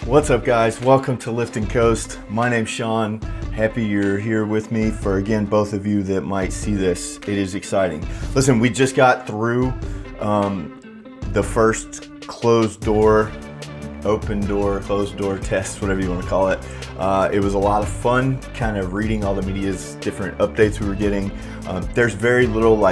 What's up, guys? Welcome to Lift and Coast. My name's Sean. Happy you're here with me. For again, both of you that might see this, it is exciting. Listen, we just got through the first closed door, open door, closed door test, whatever you want to call it. It was a lot of fun, kind of reading all the media's different updates we were getting. There's very little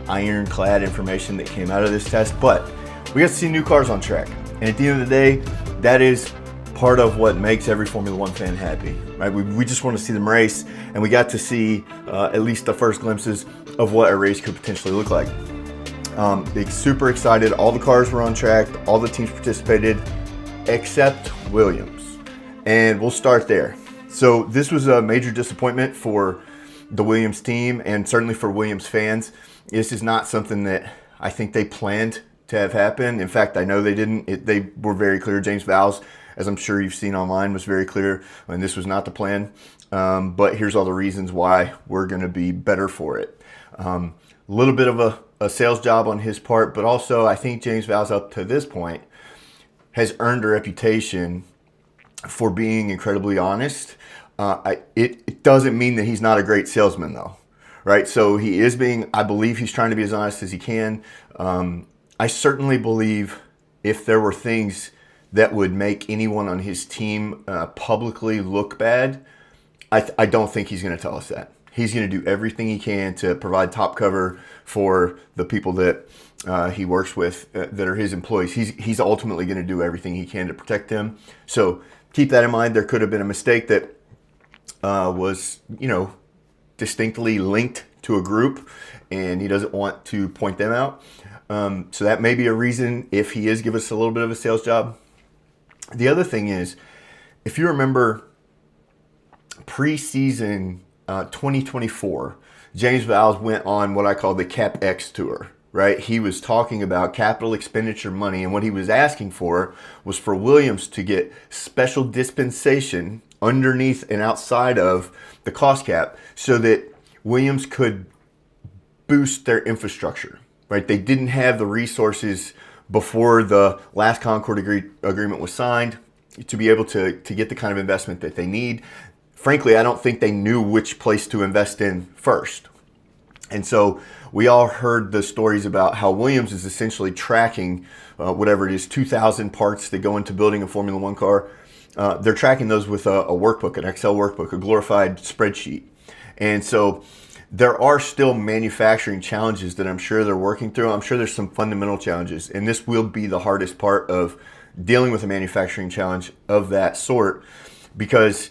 ironclad information that came out of this test, but we got to see new cars on track. And at the end of the day, that is part of what makes every Formula One fan happy, right? We just want to see them race, and we got to see at least the first glimpses of what a race could potentially look like. Super excited. All the cars were on track. All the teams participated, except Williams. And we'll start there. So this was a major disappointment for the Williams team, and certainly for Williams fans. This is not something that I think they planned to have happen. In fact, I know they didn't. They were very clear. James Vowles, as I'm sure you've seen online, was very clear, and this was not the plan. But here's all the reasons why we're going to be better for it. A little bit of a sales job on his part, but also I think James Vowles up to this point has earned a reputation for being incredibly honest. It doesn't mean that he's not a great salesman, though, right? So he is I believe he's trying to be as honest as he can. I certainly believe if there were things that would make anyone on his team publicly look bad, I don't think he's going to tell us that. He's going to do everything he can to provide top cover for the people that he works with that are his employees. He's ultimately going to do everything he can to protect them. So keep that in mind. There could have been a mistake that was, distinctly linked to a group, and he doesn't want to point them out. So that may be a reason if he is give us a little bit of a sales job. The other thing is, if you remember preseason 2024, James Vowles went on what I call the CapEx tour, right? He was talking about capital expenditure money, and what he was asking for was for Williams to get special dispensation underneath and outside of the cost cap so that Williams could boost their infrastructure, right? They didn't have the resources before the last Concord agreement was signed to be able to get the kind of investment that they need. Frankly, I don't think they knew which place to invest in first. And so we all heard the stories about how Williams is essentially tracking whatever it is, 2,000 parts that go into building a Formula One car. They're tracking those with a workbook, an Excel workbook, a glorified spreadsheet. And so there are still manufacturing challenges that I'm sure they're working through. I'm sure there's some fundamental challenges, and this will be the hardest part of dealing with a manufacturing challenge of that sort, because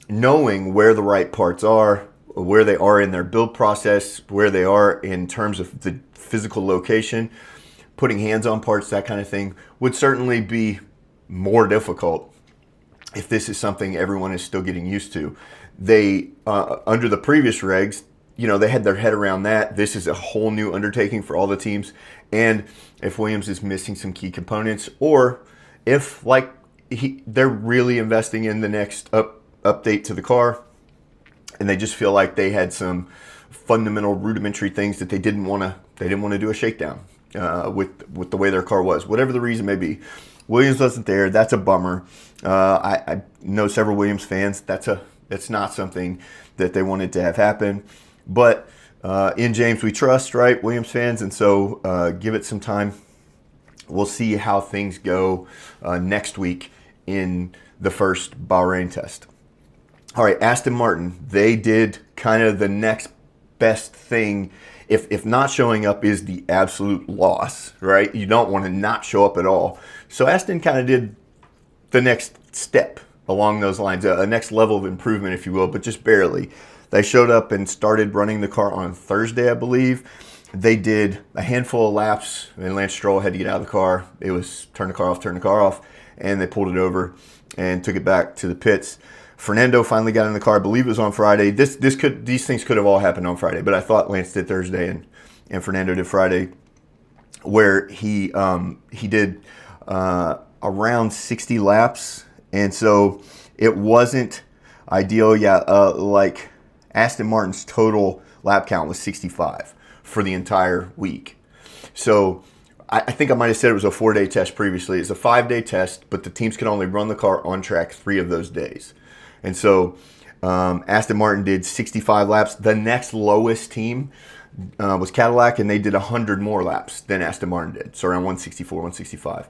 knowing where the right parts are, where they are in their build process, where they are in terms of the physical location, putting hands on parts, that kind of thing, would certainly be more difficult if this is something everyone is still getting used to. They, under the previous regs, they had their head around that. This is a whole new undertaking for all the teams. And if Williams is missing some key components, or if they're really investing in the next update to the car, and they just feel like they had some fundamental rudimentary things that they didn't want to do a shakedown with the way their car was, whatever the reason may be. Williams wasn't there. That's a bummer. I know several Williams fans. That's not something that they wanted to have happen. But in James we trust, right, Williams fans? And so give it some time. We'll see how things go next week in the first Bahrain test. All right, Aston Martin, they did kind of the next best thing. If not showing up is the absolute loss, right? You don't want to not show up at all. So Aston kind of did the next step along those lines, a next level of improvement, if you will, but just barely. They showed up and started running the car on Thursday, I believe. They did a handful of laps, and Lance Stroll had to get out of the car. It was turn the car off, and they pulled it over and took it back to the pits. Fernando finally got in the car. I believe it was on Friday. These things could have all happened on Friday, but I thought Lance did Thursday and Fernando did Friday, where he did around 60 laps. And so it wasn't ideal. Like Aston Martin's total lap count was 65 for the entire week. So I think I might have said it was a 4-day test previously. It's a 5-day test, but the teams can only run the car on track 3 of those days. And so Aston Martin did 65 laps. The next lowest team was Cadillac, and they did 100 more laps than Aston Martin did. So around 164, 165.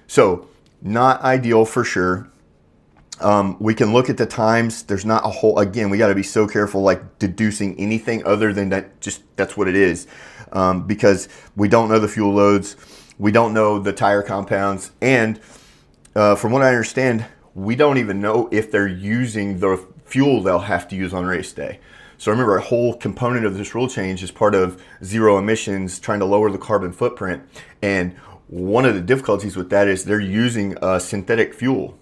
So not ideal for sure. We can look at the times. There's not a whole, again, we got to be so careful like deducing anything other than that, just that's what it is. Because we don't know the fuel loads. We don't know the tire compounds. And from what I understand, we don't even know if they're using the fuel they'll have to use on race day. So remember, a whole component of this rule change is part of zero emissions, trying to lower the carbon footprint. And one of the difficulties with that is they're using synthetic fuel,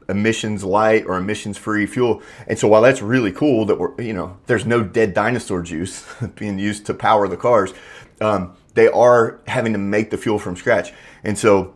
emissions light or emissions free fuel. And so while that's really cool that there's no dead dinosaur juice being used to power the cars, they are having to make the fuel from scratch. And so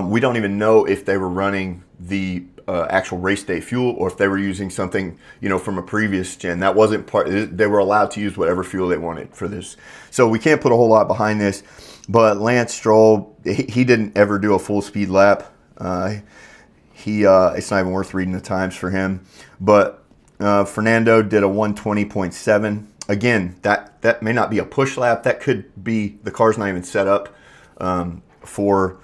we don't even know if they were running the actual race day fuel or if they were using something, from a previous gen. That wasn't part. They were allowed to use whatever fuel they wanted for this. So we can't put a whole lot behind this. But Lance Stroll, he didn't ever do a full speed lap. It's not even worth reading the times for him. But Fernando did a 120.7. Again, that may not be a push lap. That could be the car's not even set up for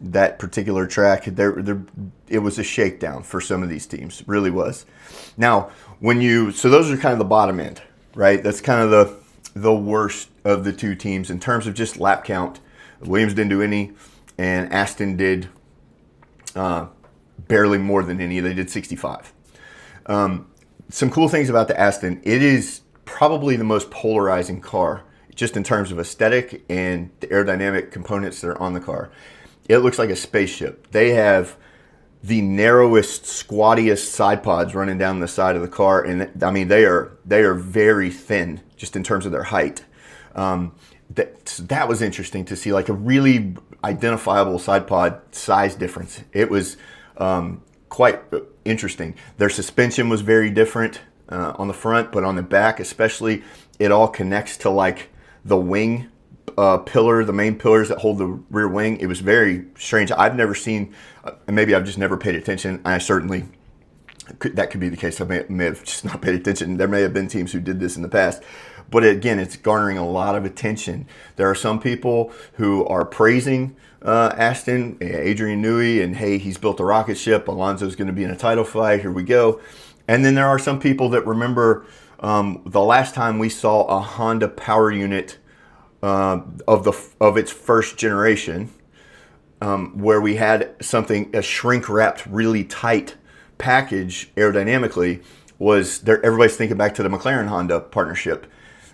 that particular track. It was a shakedown for some of these teams. It really was. Now, so those are kind of the bottom end, right? That's kind of the worst of the two teams in terms of just lap count. Williams didn't do any, and Aston did barely more than any. They did 65. Some cool things about the Aston. It is probably the most polarizing car, just in terms of aesthetic and the aerodynamic components that are on the car. It looks like a spaceship. They have the narrowest, squattiest side pods running down the side of the car, and I mean they are very thin just in terms of their height. That was interesting to see, like a really identifiable side pod size difference. It was quite interesting. Their suspension was very different on the front, but on the back especially, it all connects to like the wing pillar, the main pillars that hold the rear wing. It was very strange. I've never seen, maybe I've just never paid attention. I certainly, that could be the case. I may have just not paid attention. There may have been teams who did this in the past. But again, it's garnering a lot of attention. There are some people who are praising Aston, Adrian Newey, and hey, he's built a rocket ship. Alonso's going to be in a title fight. Here we go. And then there are some people that remember the last time we saw a Honda power unit of its first generation, where we had a shrink-wrapped, really tight package aerodynamically. Was there? Everybody's thinking back to the McLaren Honda partnership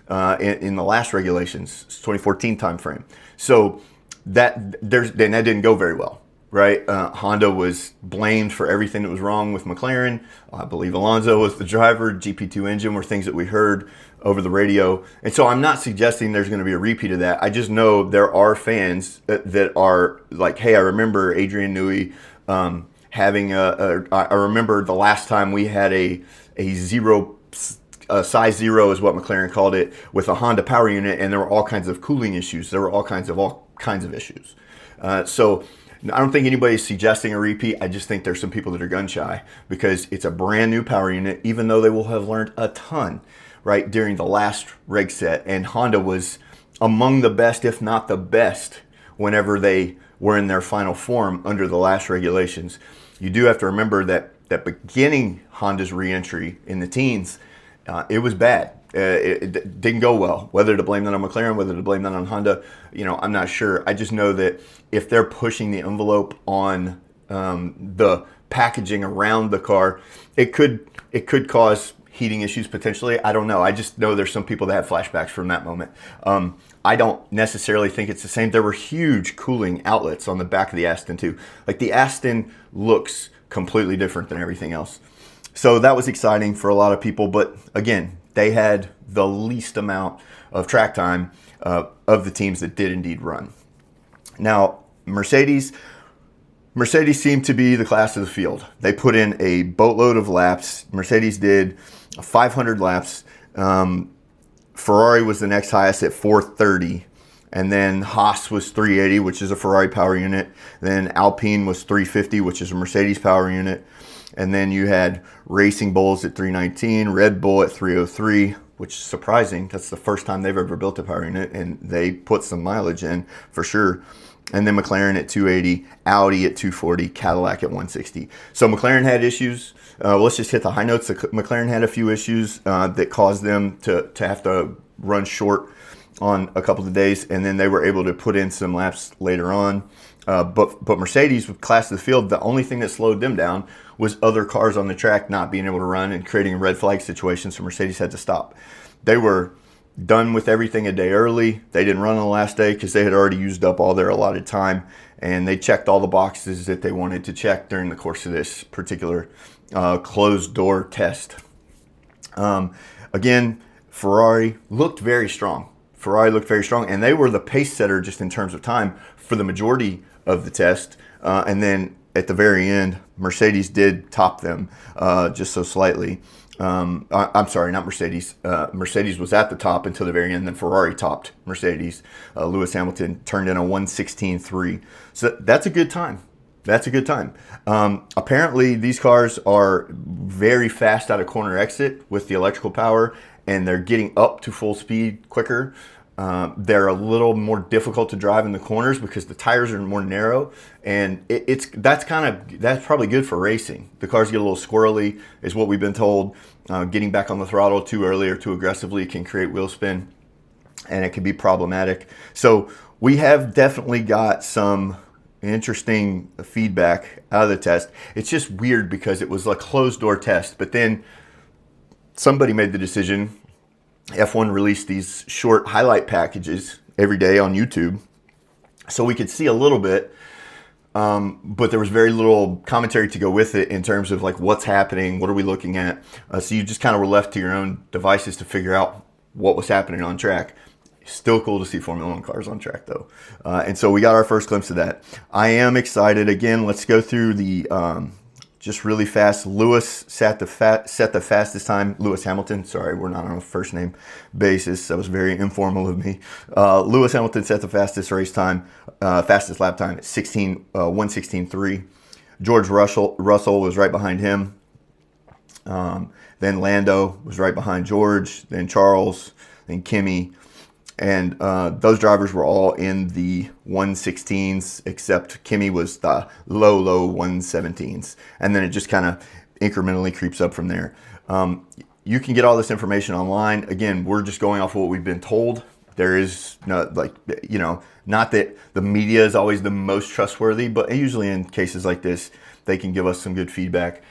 in the last regulations, 2014 timeframe. So that didn't go very well, right? Honda was blamed for everything that was wrong with McLaren. I believe Alonso was the driver. GP2 engine were things that we heard over the radio. And so I'm not suggesting there's going to be a repeat of that. I just know there are fans that are like, hey, I remember Adrian Newey having I remember the last time we had a zero, size zero is what McLaren called it, with a Honda power unit, and there were all kinds of cooling issues. There were all kinds of issues. So I don't think anybody's suggesting a repeat. I just think there's some people that are gun shy because it's a brand new power unit, even though they will have learned a ton, right, during the last reg set. And Honda was among the best, if not the best, whenever they were in their final form under the last regulations. You do have to remember that beginning Honda's re-entry in the teens, it was bad. It didn't go well. Whether to blame that on McLaren, whether to blame that on Honda, I'm not sure. I just know that if they're pushing the envelope on the packaging around the car, it could cause heating issues potentially. I don't know. I just know there's some people that have flashbacks from that moment. I don't necessarily think it's the same. There were huge cooling outlets on the back of the Aston too. Like the Aston looks completely different than everything else. So that was exciting for a lot of people. But again, they had the least amount of track time of the teams that did indeed run. Now, Mercedes seemed to be the class of the field. They put in a boatload of laps. Mercedes did 500 laps. Ferrari was the next highest at 430. And then Haas was 380, which is a Ferrari power unit. Then Alpine was 350, which is a Mercedes power unit. And then you had Racing Bulls at 319, Red Bull at 303, which is surprising. That's the first time they've ever built a power unit, and they put some mileage in for sure. And then McLaren at 280, Audi at 240, Cadillac at 160. So McLaren had issues. Let's just hit the high notes. McLaren had a few issues that caused them to have to run short on a couple of days, and then they were able to put in some laps later on. But Mercedes, with class of the field, the only thing that slowed them down was other cars on the track not being able to run and creating a red flag situation, so Mercedes had to stop. They were done with everything a day early. They didn't run on the last day because they had already used up all their allotted time, and they checked all the boxes that they wanted to check during the course of this particular closed door test. Again, Ferrari looked very strong. And they were the pace setter just in terms of time for the majority of the test. And then at the very end, Mercedes did top them just so slightly. I'm sorry, not Mercedes. Mercedes was at the top until the very end, then Ferrari topped Mercedes. Lewis Hamilton turned in a 1:16.3. So that's a good time. Apparently, these cars are very fast out of corner exit with the electrical power, and they're getting up to full speed quicker. They're a little more difficult to drive in the corners because the tires are more narrow, and that's probably good for racing. The cars get a little squirrely, is what we've been told. Getting back on the throttle too early or too aggressively can create wheel spin, and it can be problematic. So we have definitely got some interesting feedback out of the test. It's just weird because it was a closed door test, but then somebody made the decision. F1 released these short highlight packages every day on YouTube, so we could see a little bit, but there was very little commentary to go with it in terms of like what's happening, what are we looking at. So you just kind of were left to your own devices to figure out what was happening on track. Still cool to see Formula One cars on track though, and so we got our first glimpse of that. I am excited. Again, let's go through the just really fast. Lewis set the fastest time. Lewis Hamilton, sorry, we're not on a first name basis. That was very informal of me. Lewis Hamilton set the fastest race time, fastest lap time at 1:16.3. George Russell was right behind him. Then Lando was right behind George. Then Charles. Then Kimi. And those drivers were all in the 1:16s, except Kimi was the low 1:17s. And then it just kind of incrementally creeps up from there. You can get all this information online. Again, we're just going off of what we've been told. There is no, not that the media is always the most trustworthy, but usually in cases like this, they can give us some good feedback.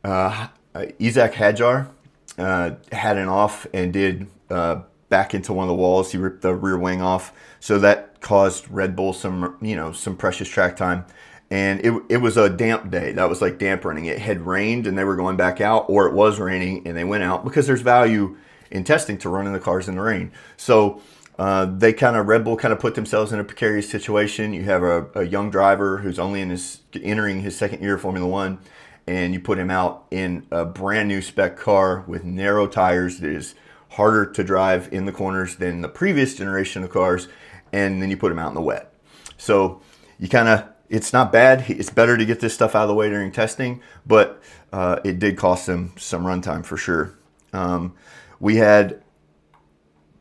Isaac Hadjar had an off and did back into one of the walls. He ripped the rear wing off, so that caused Red Bull some precious track time. And it was a damp day. That was like damp running. It had rained and they were going back out, or it was raining and they went out, because there's value in testing to running the cars in the rain. So Red Bull kind of put themselves in a precarious situation. You have a young driver who's only entering his second year of Formula One, and you put him out in a brand new spec car with narrow tires that is harder to drive in the corners than the previous generation of cars, and then you put him out in the wet. So it's not bad. It's better to get this stuff out of the way during testing, but it did cost them some runtime for sure. We had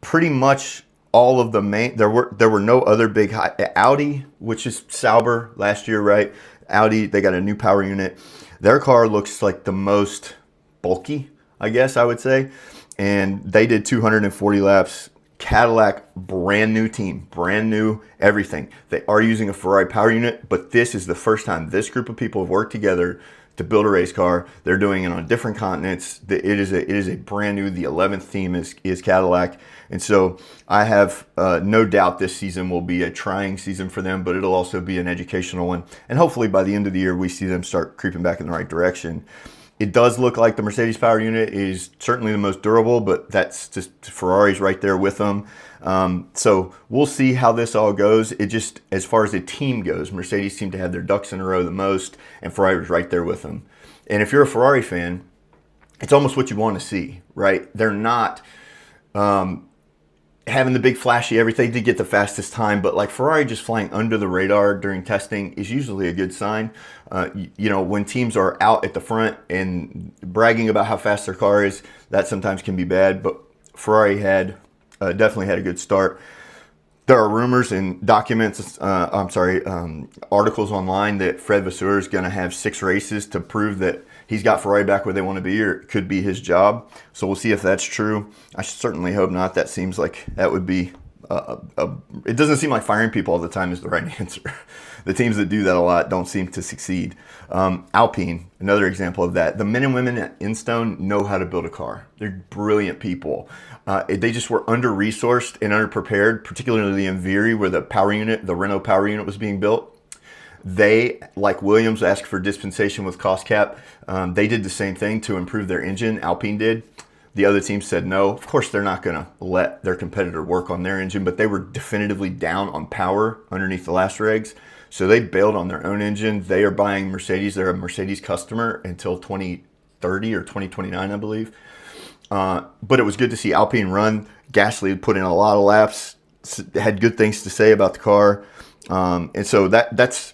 pretty much all of the main. There were no other big Audi, which is Sauber last year, right? Audi, they got a new power unit. Their car looks like the most bulky, I guess I would say. And they did 240 laps. Cadillac, brand new team, brand new everything. They are using a Ferrari power unit, but this is the first time this group of people have worked together to build a race car. They're doing it on different continents. It is a brand new. The 11th team is Cadillac, and so I have no doubt this season will be a trying season for them, but it'll also be an educational one. And hopefully by the end of the year, we see them start creeping back in the right direction. It does look like the Mercedes power unit is certainly the most durable, but that's just Ferrari's right there with them. So we'll see how this all goes. It just, as far as the team goes, Mercedes seemed to have their ducks in a row the most, and Ferrari was right there with them. And if you're a Ferrari fan, it's almost what you want to see, right? They're not having the big flashy everything to get the fastest time, but like Ferrari just flying under the radar during testing is usually a good sign. You know, when teams are out at the front and bragging about how fast their car is, that sometimes can be bad, but Ferrari had definitely had a good start. There are rumors and documents, articles online that Fred Vasseur is going to have 6 races to prove that he's got Ferrari back where they want to be, or it could be his job. So we'll see if that's true. I certainly hope not. That seems like that would be, it doesn't seem like firing people all the time is the right answer. The teams that do that a lot don't seem to succeed. Alpine, another example of that. The men and women at Instone know how to build a car. They're brilliant people. They just were under-resourced and underprepared, particularly in Viry, where the power unit, the Renault power unit was being built. They, like Williams, asked for dispensation with cost cap. They did the same thing to improve their engine. Alpine did. The other team said no. Of course, they're not going to let their competitor work on their engine, but they were definitively down on power underneath the last regs. So they bailed on their own engine. They are buying Mercedes. They're a Mercedes customer until 2030 or 2029, I believe. But it was good to see Alpine run. Gasly put in a lot of laps, had good things to say about the car. And so that's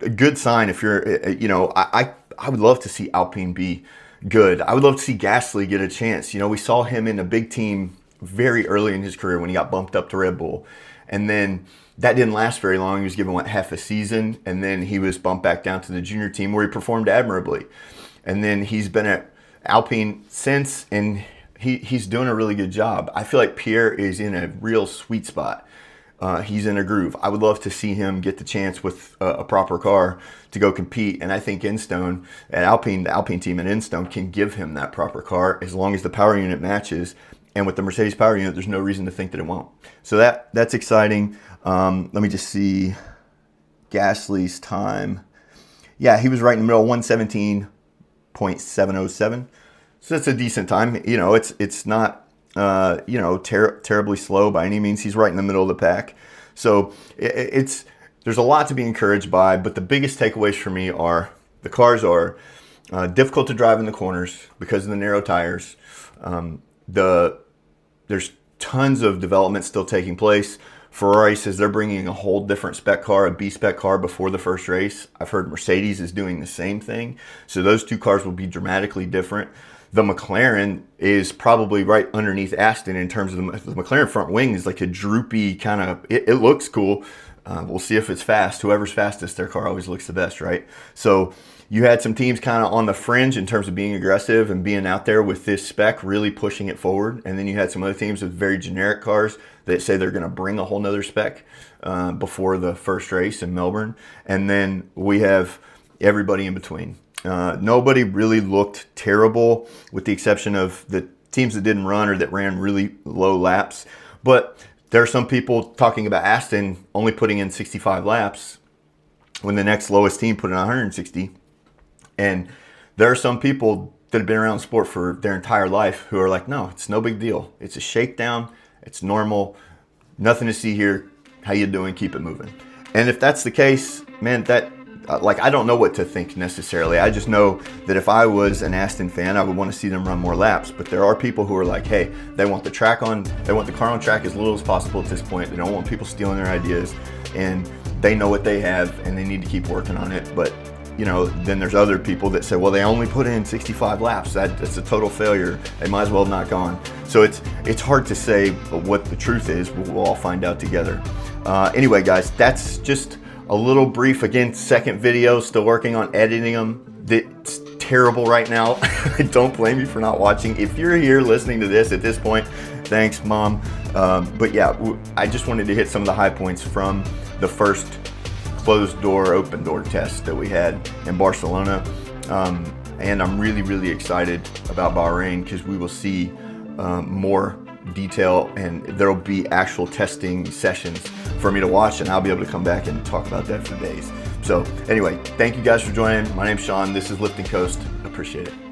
a good sign if you're, you know, I would love to see Alpine be good. I would love to see Gasly get a chance. You know, we saw him in a big team very early in his career when he got bumped up to Red Bull. And then that didn't last very long. He was given, half a season. And then he was bumped back down to the junior team where he performed admirably. And then he's been at Alpine since, and he's doing a really good job. I feel like Pierre is in a real sweet spot. He's in a groove. I would love to see him get the chance with a proper car to go compete. And I think Instone at Alpine, the Alpine team at Instone can give him that proper car as long as the power unit matches. And with the Mercedes power unit, there's no reason to think that it won't. So that's exciting. Let me just see Gasly's time. Yeah, he was right in the middle, 117.707. So that's a decent time. You know, it's not terribly slow by any means. He's right in the middle of the pack. So there's a lot to be encouraged by, but the biggest takeaways for me are the cars are difficult to drive in the corners because of the narrow tires. There's tons of development still taking place. Ferrari says they're bringing a whole different spec car, a B-spec car, before the first race. I've heard Mercedes is doing the same thing. So those two cars will be dramatically different. The McLaren is probably right underneath Aston in terms of the McLaren front wing is like a droopy kind of, it looks cool. We'll see if it's fast. Whoever's fastest, their car always looks the best, right? So you had some teams kind of on the fringe in terms of being aggressive and being out there with this spec, really pushing it forward. And then you had some other teams with very generic cars that say they're going to bring a whole nother spec before the first race in Melbourne. And then we have everybody in between. Nobody really looked terrible with the exception of the teams that didn't run or that ran really low laps. But there are some people talking about Aston only putting in 65 laps when the next lowest team put in 160. And there are some people that have been around the sport for their entire life who are like, no, it's no big deal. It's a shakedown. It's normal. Nothing to see here. How you doing? Keep it moving. And if that's the case, man, I don't know what to think necessarily. I just know that if I was an Aston fan, I would want to see them run more laps. But there are people who are like, hey, they want the car on track as little as possible at this point. They don't want people stealing their ideas. And they know what they have and they need to keep working on it. But you know, then there's other people that say, well, they only put in 65 laps. That's a total failure. They might as well have not gone. So it's hard to say what the truth is. We'll all find out together. Anyway, guys, that's just a little brief. Again, second video, still working on editing them. It's terrible right now. I don't blame you for not watching. If you're here listening to this at this point, thanks, Mom. But yeah, I just wanted to hit some of the high points from the first closed door, open door test that we had in Barcelona. And I'm really, really excited about Bahrain because we will see more detail and there'll be actual testing sessions for me to watch, and I'll be able to come back and talk about that for days. So anyway, thank you guys for joining. My name's Sean. This is Lifting Coast. Appreciate it.